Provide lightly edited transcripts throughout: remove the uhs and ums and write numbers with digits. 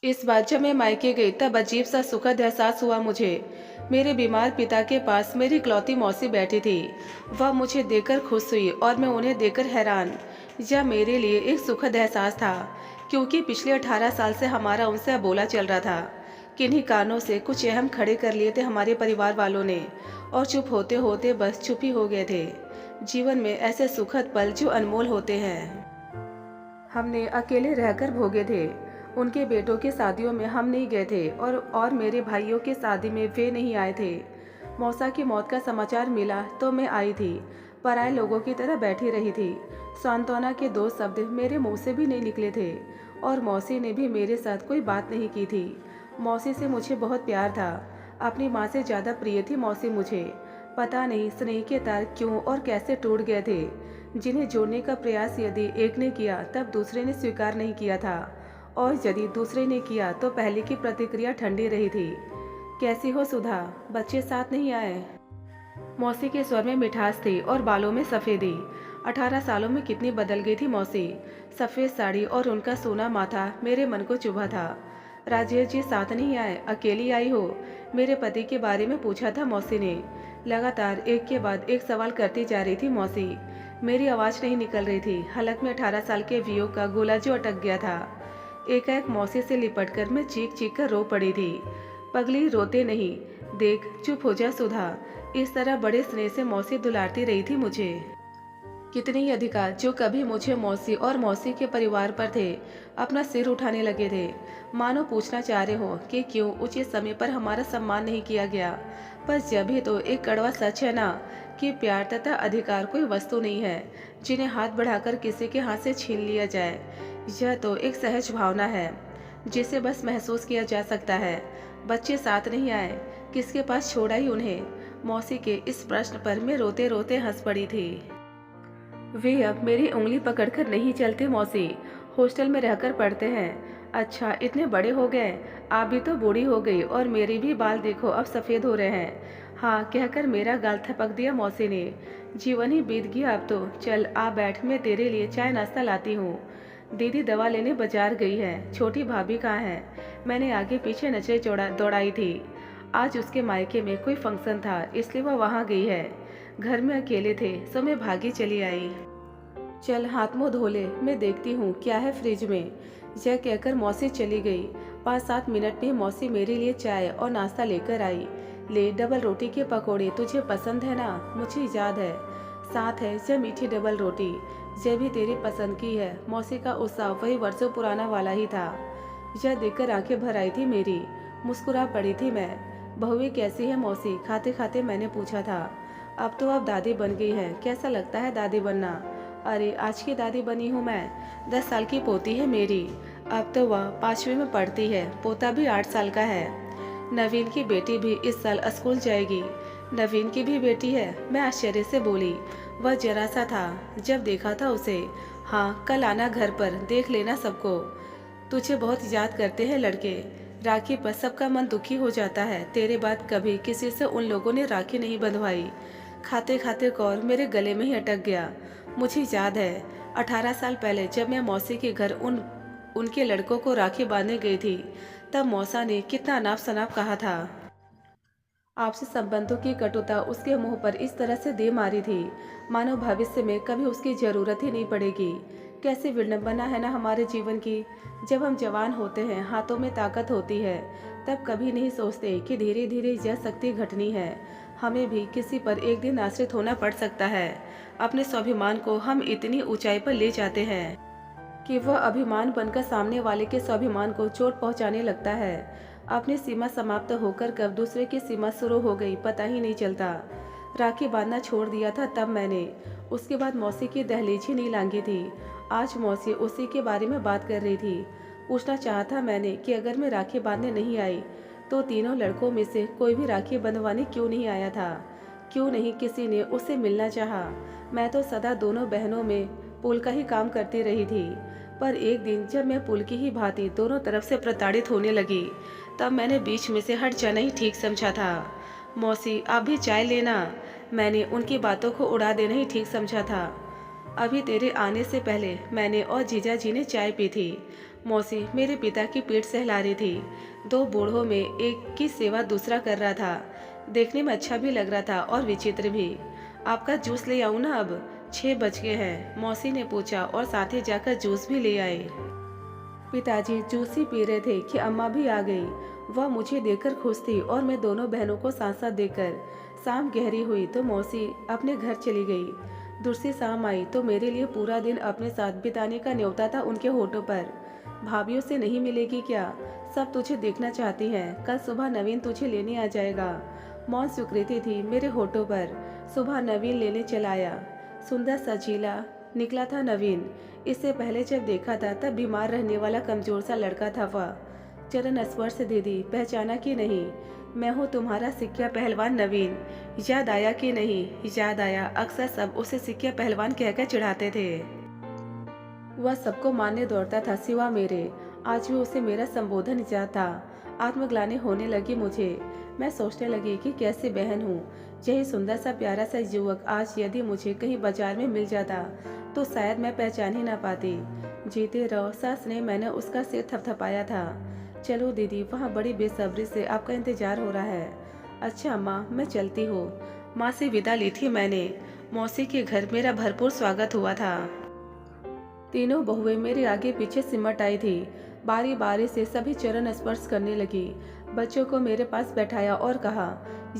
इस बार जब मैं मायके गई तब अजीब सा सुखद एहसास हुआ मुझे। मेरे बीमार पिता के पास मेरी इकलौती मौसी बैठी थी। वह मुझे देखकर खुश हुई और मैं उन्हें देखकर हैरान। यह मेरे लिए एक सुखद एहसास था, क्योंकि पिछले 18 साल से हमारा उनसे अबोला चल रहा था। किन्हीं कारणों से कुछ अहम खड़े कर लिए थे हमारे परिवार वालों ने, और चुप होते होते बस चुप ही हो गए थे। जीवन में ऐसे सुखद पल जो अनमोल होते हैं, हमने अकेले रहकर भोगे थे। उनके बेटों की शादियों में हम नहीं गए थे, और मेरे भाइयों की शादी में वे नहीं आए थे। मौसा की मौत का समाचार मिला तो मैं आई थी, पराए लोगों की तरह बैठी रही थी। सांत्वना के 2 शब्द मेरे मुंह से भी नहीं निकले थे, और मौसी ने भी मेरे साथ कोई बात नहीं की थी। मौसी से मुझे बहुत प्यार था, अपनी माँ से ज़्यादा प्रिय थी मौसी मुझे। पता नहीं स्नेह के तार क्यों और कैसे टूट गए थे, जिन्हें जोड़ने का प्रयास यदि एक ने किया तब दूसरे ने स्वीकार नहीं किया था, और यदि दूसरे ने किया तो पहले की प्रतिक्रिया ठंडी रही थी। कैसी हो सुधा, बच्चे साथ नहीं आए? मौसी के स्वर में मिठास थी और बालों में सफ़ेदी। 18 सालों में कितनी बदल गई थी मौसी। सफ़ेद साड़ी और उनका सोना माथा मेरे मन को चुभा था। राजेश जी साथ नहीं आए, अकेली आई हो? मेरे पति के बारे में पूछा था मौसी ने। लगातार एक के बाद एक सवाल करती जा रही थी मौसी। मेरी आवाज़ नहीं निकल रही थी। हलक में 18 साल के वियोग का गोला जो अटक गया था। एकाएक मौसी से लिपटकर मैं चीख चीख कर रो पड़ी थी। पगली, रोते नहीं, देख चुप हो जा सुधा। इस तरह बड़े स्नेह से मौसी दुलारती रही थी मुझे। कितने ही अधिकार जो कभी मुझे मौसी और मौसी के परिवार पर थे, अपना सिर उठाने लगे थे, मानो पूछना चाह रहे हो कि क्यों उचित समय पर हमारा सम्मान नहीं किया गया। पर जब भी तो एक कड़वा सच है ना, कि प्यार तथा अधिकार कोई वस्तु नहीं है जिन्हें हाथ बढ़ाकर किसी के हाथ से छीन लिया जाए। यह तो एक सहज भावना है जिसे बस महसूस किया जा सकता है। बच्चे साथ नहीं आए, किसके पास छोड़ा ही उन्हें? मौसी के इस प्रश्न पर मैं रोते रोते हंस पड़ी थी। वे अब मेरी उंगली पकड़कर नहीं चलते मौसी, हॉस्टल में रहकर पढ़ते हैं। अच्छा, इतने बड़े हो गए? आप भी तो बूढ़ी हो गई, और मेरे भी बाल देखो अब सफ़ेद हो रहे हैं। हाँ कहकर मेरा गाल थपक दिया मौसी ने। जीवन ही बीत गया अब तो। चल आ बैठ, मैं तेरे लिए चाय नाश्ता लाती हूँ। दीदी दवा लेने बाजार गई है। छोटी भाभी कहाँ है? मैंने आगे पीछे नजरें दौड़ाई थी। आज उसके मायके में कोई फंक्शन था, इसलिए वह वहाँ गई है। घर में अकेले थे सो मैं भागी चली आई। चल हाथ मुंह धो ले, मैं देखती हूँ क्या है फ्रिज में। यह कहकर मौसी चली गई। 5-7 मिनट में मौसी मेरे लिए चाय और नाश्ता लेकर आई। ले, डबल रोटी के पकोड़े तुझे पसंद है ना? मुझे याद है, साथ है यह मीठी डबल रोटी, यह भी तेरी पसंद की है। मौसी का उत्साह वही वर्षों पुराना वाला ही था। यह देखकर आंखें भर आई थी मेरी। मुस्कुरा पड़ी थी मैं। बहुएं कैसी है मौसी? खाते खाते मैंने पूछा था। अब तो अब दादी बन गई है, कैसा लगता है दादी बनना? अरे आज की दादी बनी हूँ मैं। 10 साल की पोती है मेरी, अब तो वह 5वीं में पढ़ती है। पोता भी 8 साल का है। नवीन की बेटी भी इस साल स्कूल जाएगी। नवीन की भी बेटी है? मैं आश्चर्य से बोली। वह जरा सा था जब देखा था उसे। हाँ, कल आना घर पर, देख लेना सबको। तुझे बहुत याद करते हैं लड़के। राखी पर सबका मन दुखी हो जाता है। तेरे बाद कभी किसी से उन लोगों ने राखी नहीं बंधवाई। खाते खाते कौर मेरे गले में ही अटक गया। मुझे याद है 18 साल पहले जब मैं मौसी के घर उनके लड़कों को राखी बांधने गई थी, तब मौसा ने कितना अनाप शनाप कहा था। आपसे संबंधों की कटुता उसके मुंह पर इस तरह से दे मारी थी, मानो भविष्य में कभी उसकी जरूरत ही नहीं पड़ेगी। कैसी विडंबना है ना हमारे जीवन की। जब हम जवान होते हैं, हाथों में ताकत होती है, तब कभी नहीं सोचते कि धीरे धीरे यह शक्ति घटनी है। हमें भी किसी पर एक दिन आश्रित होना पड़ सकता है। अपने स्वाभिमान को हम इतनी ऊंचाई पर ले जाते हैं कि वह अभिमान बनकर सामने वाले के स्वाभिमान को चोट पहुंचाने लगता है। अपनी सीमा समाप्त होकर कब दूसरे की सीमा शुरू हो गई पता ही नहीं चलता। राखी बांधना छोड़ दिया था तब मैंने। उसके बाद मौसी की दहलीज ही नहीं लांगी थी। आज मौसी उसी के बारे में बात कर रही थी। पूछना चाहा था मैंने कि अगर मैं राखी बांधने नहीं आई तो तीनों लड़कों में से कोई भी राखी बंधवाने क्यों नहीं आया था? क्यों नहीं किसी ने उससे मिलना चाहा? मैं तो सदा दोनों बहनों में पुल का ही काम करती रही थी। पर एक दिन जब मैं पुल की ही भांति दोनों तरफ से प्रताड़ित होने लगी, तब मैंने बीच में से हट जाना ही ठीक समझा था। मौसी आप भी चाय लेना। मैंने उनकी बातों को उड़ा देना ही ठीक समझा था। अभी तेरे आने से पहले मैंने और जीजा जी ने चाय पी थी। मौसी मेरे पिता की पीठ सहला रही थी। दो बूढ़ों में एक की सेवा दूसरा कर रहा था। देखने में अच्छा भी लग रहा था और विचित्र भी। आपका जूस ले आऊं ना? अब 6 बज गए हैं, मौसी ने पूछा और साथ ही जाकर जूस भी ले आए। पिताजी जूस ही पी रहे थे कि अम्मा भी आ गई। वह मुझे देखकर खुश थी और मैं दोनों बहनों को साथ साथ देखकर शाम गहरी हुई तो मौसी अपने घर चली गई। दूसरी शाम आई तो मेरे लिए पूरा दिन अपने साथ बिताने का न्योता था उनके होठों पर। भाभीयों से नहीं मिलेगी क्या? सब तुझे देखना चाहती हैं। कल सुबह नवीन तुझे लेने आ जाएगा। मौन स्वीकृति थी मेरे होठों पर। सुबह नवीन लेने चलाया। सुंदर सजीला निकला था नवीन। इससे पहले जब देखा था तब बीमार रहने वाला कमजोर सा लड़का था वह। चरण स्पर्श दीदी, पहचाना कि नहीं? मैं हूँ तुम्हारा सिक्का पहलवान नवीन। याद आया कि नहीं? याद आया। अक्सर सब उसे सिक्का पहलवान कहकर चिढ़ाते थे। वह सबको मारने दौड़ता था सिवा मेरे। आज भी उसे मेरा संबोधन याद था। आत्मग्लानि होने लगी मुझे। मैं सोचने लगी कि कैसी बहन हूँ। यही सुंदर सा प्यारा सा युवक आज यदि मुझे कहीं बाजार में मिल जाता तो शायद मैं पहचान ही ना पाती। जीते रहो। सास ने मैंने उसका सिर थपथपाया था। चलो दीदी, वहाँ बड़ी बेसब्री से आपका इंतजार हो रहा है। अच्छा अम्मा, मैं चलती हूँ। माँ से विदा ली थी मैंने। मौसी के घर मेरा भरपूर स्वागत हुआ था। तीनों बहुएं मेरे आगे पीछे सिमट आई थी। बारी बारी से सभी चरण स्पर्श करने लगी। बच्चों को मेरे पास बैठाया और कहा,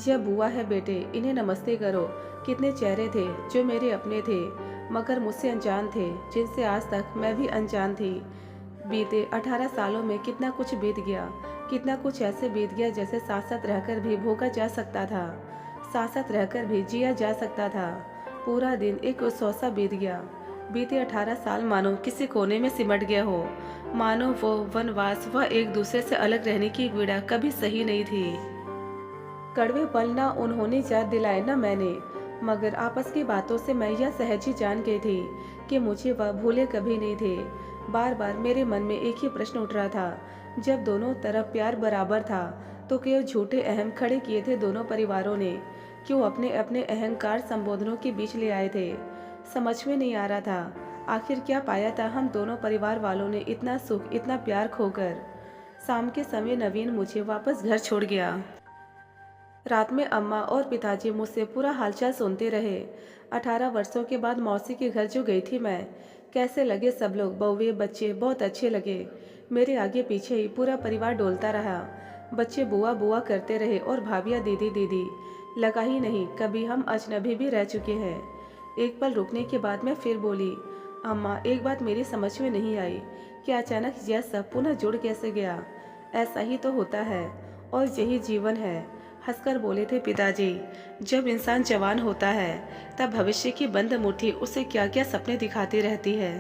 यह बुआ है बेटे, इन्हें नमस्ते करो। कितने चेहरे थे जो मेरे अपने थे मगर मुझसे अनजान थे, जिनसे आज तक मैं भी अनजान थी। बीते 18 सालों में कितना कुछ बीत गया। कितना कुछ ऐसे बीत गया जैसे साथ साथ रहकर भी भोगा जा सकता था, साथ साथ रहकर भी जिया जा सकता था। पूरा दिन एक उत्सव सा बीत गया। बीते 18 साल मानो किसी कोने में सिमट गया हो। मानो वो वनवास, वह एक दूसरे से अलग रहने की पीड़ा कभी सही नहीं थी। कड़वे पल ना उन्होंने याद दिलाए न मैंने, मगर आपस की बातों से मैं यह सहज ही जान गई थी कि मुझे वह भूले कभी नहीं थे। बार बार मेरे मन में एक ही प्रश्न उठ रहा था, जब दोनों तरफ प्यार बराबर था तो क्यों झूठे अहम खड़े किए थे दोनों परिवारों ने? क्यों अपने अपने अहंकार संबोधनों के बीच ले आए थे? समझ में नहीं आ रहा था आखिर क्या पाया था हम दोनों परिवार वालों ने इतना सुख, इतना प्यार खोकर। शाम के समय नवीन मुझे वापस घर छोड़ गया। रात में अम्मा और पिताजी मुझसे पूरा हालचाल सुनते रहे। 18 वर्षों के बाद मौसी के घर जो गई थी मैं। कैसे लगे सब लोग, बउवे बच्चे बहुत अच्छे लगे। मेरे आगे पीछे ही पूरा परिवार डोलता रहा। बच्चे बुआ बुआ करते रहे और भाभियाँ दीदी दीदी। लगा ही नहीं कभी हम अजनबी भी रह चुके हैं। एक पल रुकने के बाद मैं फिर बोली, अम्मा एक बात मेरी समझ में नहीं आई कि अचानक यह सब पुनः जुड़ कैसे गया। ऐसा ही तो होता है और यही जीवन है। हंसकर बोले थे पिताजी, जब इंसान जवान होता है तब भविष्य की बंद मुट्ठी उसे क्या क्या सपने दिखाती रहती है।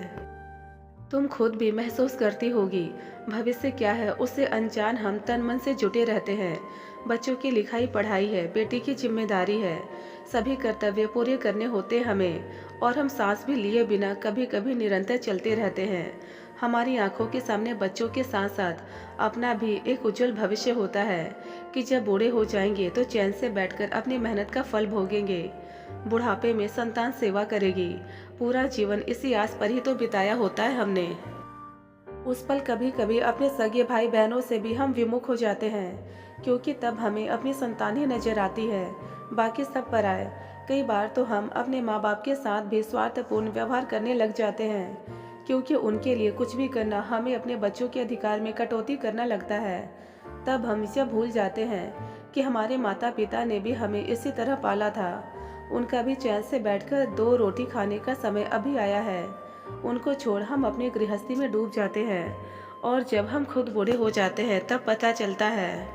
तुम खुद भी महसूस करती होगी भविष्य क्या है उसे अनजान हम तन मन से जुटे रहते हैं। बच्चों की लिखाई पढ़ाई है, बेटी की जिम्मेदारी है, सभी कर्तव्य पूरे करने होते हमें और हम सांस भी लिए बिना कभी कभी निरंतर चलते रहते हैं। हमारी आंखों के सामने बच्चों के साथ साथ अपना भी एक उज्जवल भविष्य होता है कि जब बूढ़े हो जाएंगे तो चैन से बैठकर अपनी मेहनत का फल भोगेंगे। बुढ़ापे में संतान सेवा करेगी। पूरा जीवन इसी आस पर ही तो बिताया होता है हमने। उस पल कभी कभी अपने सगे भाई बहनों से भी हम विमुख हो जाते हैं, क्योंकि तब हमें अपनी संतान ही नजर आती है, बाकी सब पराए। कई बार तो हम अपने माँ बाप के साथ भी स्वार्थपूर्ण व्यवहार करने लग जाते हैं, क्योंकि उनके लिए कुछ भी करना हमें अपने बच्चों के अधिकार में कटौती करना लगता है। तब हम यह भूल जाते हैं कि हमारे माता पिता ने भी हमें इसी तरह पाला था। उनका भी चैन से बैठकर 2 रोटी खाने का समय अभी आया है। उनको छोड़ हम अपनी गृहस्थी में डूब जाते हैं और जब हम खुद बूढ़े हो जाते हैं तब पता चलता है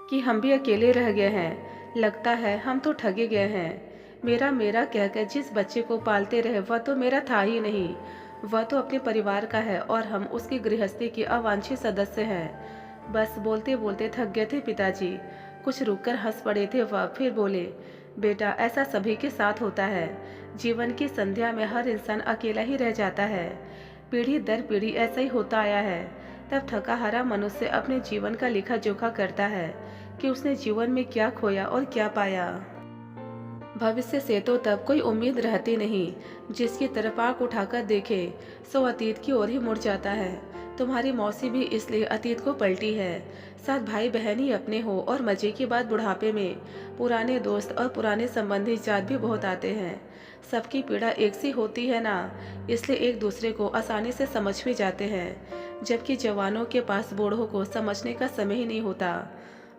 कि हम भी अकेले रह गए हैं। लगता है हम तो ठगे गए हैं। मेरा मेरा कहकर जिस बच्चे को पालते रहे वह तो मेरा था ही नहीं, वह तो अपने परिवार का है और हम उसकी गृहस्थी के अवांछित सदस्य हैं। बस बोलते बोलते थक गए थे पिताजी। कुछ रुककर हंस पड़े थे वह, फिर बोले, बेटा ऐसा सभी के साथ होता है। जीवन की संध्या में हर इंसान अकेला ही रह जाता है। पीढ़ी दर पीढ़ी ऐसा ही होता आया है। तब थका हारा मनुष्य अपने जीवन का लेखा जोखा करता है कि उसने जीवन में क्या खोया और क्या पाया। भविष्य से तो तब कोई उम्मीद रहती नहीं। जिसकी तरफ आंख उठाकर देखे सो अतीत की ओर ही मुड़ जाता है। तुम्हारी मौसी भी इसलिए अतीत को पलटी है। साथ भाई बहन ही अपने हो और मजे की बात बुढ़ापे में पुराने दोस्त और पुराने संबंधी याद भी बहुत आते हैं। सबकी पीड़ा एक सी होती है ना, इसलिए एक दूसरे को आसानी से समझ भी जाते हैं, जबकि जवानों के पास बूढ़ों को समझने का समय ही नहीं होता।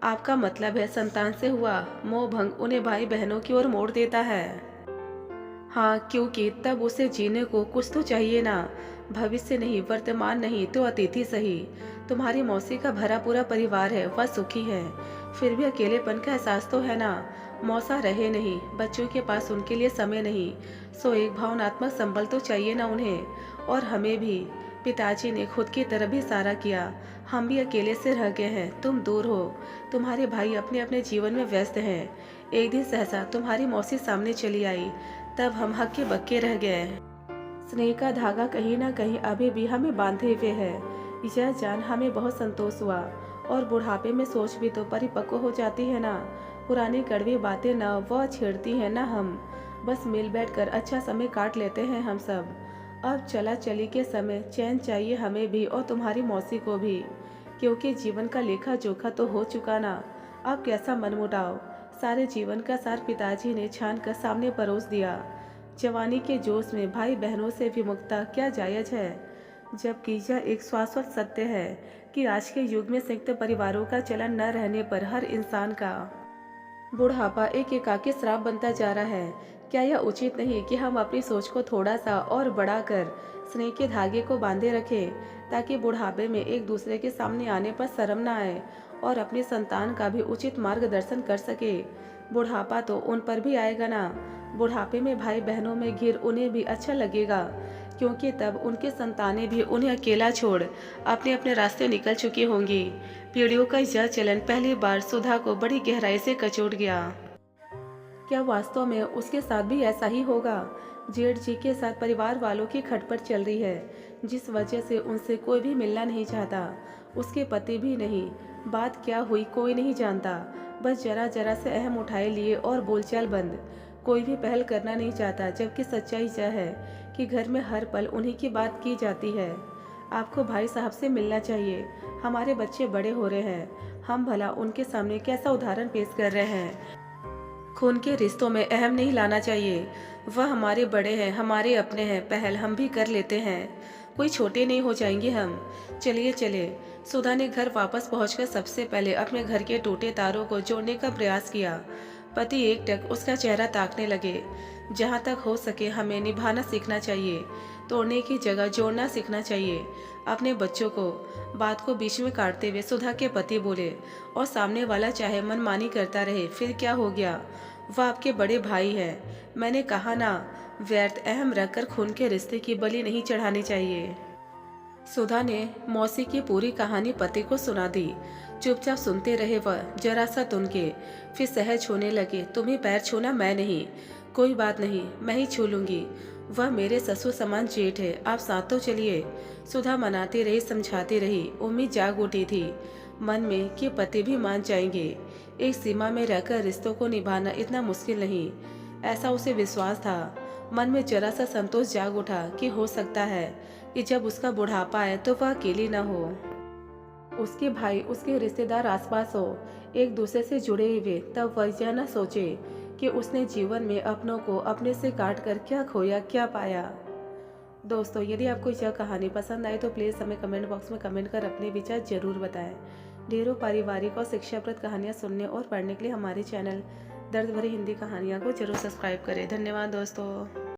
आपका मतलब है संतान से हुआ मोह भंग उन्हें भाई बहनों की ओर मोड़ देता है। हाँ, क्योंकि तब उसे जीने को कुछ तो चाहिए ना। भविष्य नहीं, वर्तमान नहीं तो अतिथि सही। तुम्हारी मौसी का भरा पूरा परिवार है, वह सुखी है, फिर भी अकेलेपन का एहसास तो है ना। मौसा रहे नहीं, बच्चों के पास उनके लिए समय नहीं, सो एक भावनात्मक संबल तो चाहिए ना उन्हें। और हमें भी पिताजी ने खुद की तरफ भी सारा किया, हम भी अकेले से रह गए हैं। तुम दूर हो, तुम्हारे भाई अपने अपने जीवन में व्यस्त हैं। एक दिन सहसा तुम्हारी मौसी सामने चली आई, तब हम हक्के बक्के रह गए। स्नेह का धागा कहीं ना कहीं अभी भी हमें बांधे हुए है। यह जान हमें बहुत संतोष हुआ। और बुढ़ापे में सोच भी तो परिपक्व हो जाती है ना। पुरानी कड़वी बातें न वह छेड़ती है ना हम, बस मिल बैठ कर अच्छा समय काट लेते हैं हम सब। अब चला चली के समय चैन चाहिए हमें भी और तुम्हारी मौसी को भी, क्योंकि जीवन का लेखा जोखा तो हो चुका ना। अब कैसा मनमुटाव। सारे जीवन का सार पिताजी ने छान कर सामने परोस दिया। जवानी के जोश में भाई बहनों से विमुखता क्या जायज है, जबकि यह एक शाश्वत सत्य है कि आज के युग में संयुक्त परिवारों का चलन न रहने पर हर इंसान का बुढ़ापा एक एकाकी श्राप बनता जा रहा है। क्या यह उचित नहीं कि हम अपनी सोच को थोड़ा सा और बढ़ाकर स्नेह के धागे को बांधे रखें, ताकि बुढ़ापे में एक दूसरे के सामने आने पर शर्म न आए और अपनी संतान का भी उचित मार्गदर्शन कर सके। बुढ़ापा तो उन पर भी आएगा ना। बुढ़ापे में भाई बहनों में घिर उन्हें भी अच्छा लगेगा, क्योंकि तब उनके संतानें भी उन्हें अकेला छोड़ अपने अपने रास्ते निकल चुकी होंगी। पीढ़ियों का यह चलन पहली बार सुधा को बड़ी गहराई से कचोट गया। क्या वास्तव में उसके साथ भी ऐसा ही होगा। जेठ जी के साथ परिवार वालों की खटपट चल रही है, जिस वजह से उनसे कोई भी मिलना नहीं चाहता, उसके पति भी नहीं। बात क्या हुई कोई नहीं जानता, बस जरा जरा से अहम उठाए लिए और बोलचाल बंद। कोई भी पहल करना नहीं चाहता, जबकि सच्चाई यह है कि घर में हर पल उन्हीं की बात की जाती है। आपको भाई साहब से मिलना चाहिए। हमारे बच्चे बड़े हो रहे हैं, हम भला उनके सामने कैसा उदाहरण पेश कर रहे हैं। खून के रिश्तों में अहम नहीं लाना चाहिए। वह हमारे बड़े हैं, हमारे अपने हैं, पहल हम भी कर लेते हैं, कोई छोटे नहीं हो जाएंगे हम। चलिए चले। सुधा ने घर वापस पहुंचकर सबसे पहले अपने घर के टूटे तारों को जोड़ने का प्रयास किया। पति एकटक उसका चेहरा ताकने लगे। जहाँ तक हो सके हमें निभाना सीखना चाहिए, तोड़ने की जगह जोड़ना सीखना चाहिए अपने बच्चों को। बात को बीच में काटते हुए सुधा के पति बोले, और सामने वाला चाहे मनमानी करता रहे, फिर क्या हो गया, वह आपके बड़े भाई है। मैंने कहा ना, व्यर्थ अहम रखकर खून के रिश्ते की बलि नहीं चढ़ानी चाहिए। सुधा ने मौसी की पूरी कहानी पति को सुना दी। चुपचाप सुनते रहे वह, जरा सा तुन के, फिर सहज होने लगे। तुम्हें पैर छूना मैं नहीं, कोई बात नहीं, मैं ही छू लूंगी। वह मेरे ससुर समान जेठ है, आप साथ तो चलिए। सुधा मनाती रही, समझाती रही। उम्मीद जाग उठी थी मन में कि पति भी मान जाएंगे। एक सीमा में रहकर रिश्तों को निभाना इतना मुश्किल नहीं, ऐसा उसे विश्वास था। मन में जरा सा संतोष जाग उठा कि हो सकता है कि जब उसका बुढ़ापा आए तो वह अकेली न हो, उसके भाई उसके रिश्तेदार आसपास हो, एक दूसरे से जुड़े हुए। तब वह यह न सोचे कि उसने जीवन में अपनों को अपने से काट कर क्या खोया क्या पाया। दोस्तों, यदि आपको यह कहानी पसंद आए तो प्लीज़ हमें कमेंट बॉक्स में कमेंट कर अपने विचार जरूर बताएं। ढेरों पारिवारिक और शिक्षाप्रद कहानियाँ सुनने और पढ़ने के लिए हमारे चैनल दर्द भरी हिंदी कहानियाँ को जरूर सब्सक्राइब करें। धन्यवाद दोस्तों।